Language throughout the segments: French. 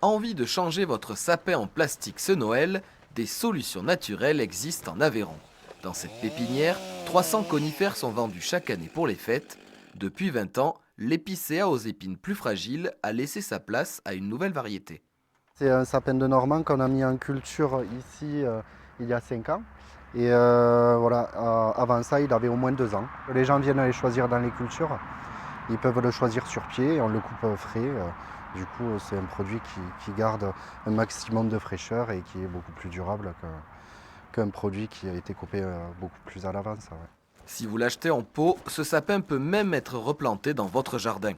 Envie de changer votre sapin en plastique ce Noël? Des solutions naturelles existent en Aveyron. Dans cette pépinière, 300 conifères sont vendus chaque année pour les fêtes. Depuis 20 ans, l'épicéa aux épines plus fragiles a laissé sa place à une nouvelle variété. C'est un sapin de Normand qu'on a mis en culture ici il y a 5 ans. Et voilà, avant ça, il avait au moins 2 ans. Les gens viennent les choisir dans les cultures. Ils peuvent le choisir sur pied, on le coupe frais. Du coup, c'est un produit qui garde un maximum de fraîcheur et qui est beaucoup plus durable qu'un produit qui a été coupé beaucoup plus à l'avance. Ouais. Si vous l'achetez en pot, ce sapin peut même être replanté dans votre jardin.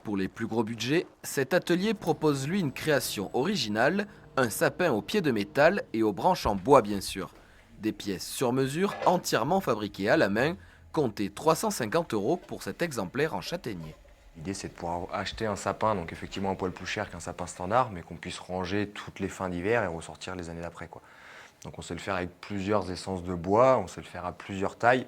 Pour les plus gros budgets, cet atelier propose lui une création originale, un sapin aux pieds de métal et aux branches en bois bien sûr. Des pièces sur mesure entièrement fabriquées à la main, comptez 350 € pour cet exemplaire en châtaignier. L'idée, c'est de pouvoir acheter un sapin, donc effectivement un poil plus cher qu'un sapin standard, mais qu'on puisse ranger toutes les fins d'hiver et ressortir les années d'après, quoi. Donc on sait le faire avec plusieurs essences de bois, on sait le faire à plusieurs tailles.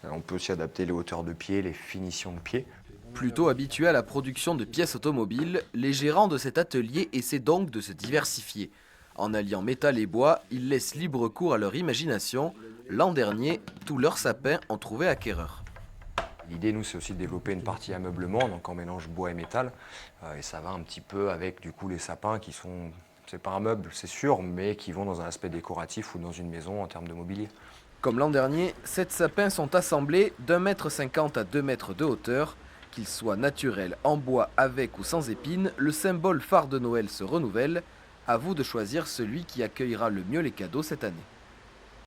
On peut aussi adapter les hauteurs de pied, les finitions de pied. Plutôt habitués à la production de pièces automobiles, les gérants de cet atelier essaient donc de se diversifier. En alliant métal et bois, ils laissent libre cours à leur imagination. L'an dernier, tous leurs sapins ont trouvé acquéreur. L'idée, nous, c'est aussi de développer une partie ameublement, donc en mélange bois et métal. Et ça va un petit peu avec, du coup, les sapins qui sont, c'est pas un meuble, c'est sûr, mais qui vont dans un aspect décoratif ou dans une maison en termes de mobilier. Comme l'an dernier, 7 sapins sont assemblés d'1,50 m à 2 mètres de hauteur. Qu'ils soient naturels, en bois, avec ou sans épines, le symbole phare de Noël se renouvelle. À vous de choisir celui qui accueillera le mieux les cadeaux cette année.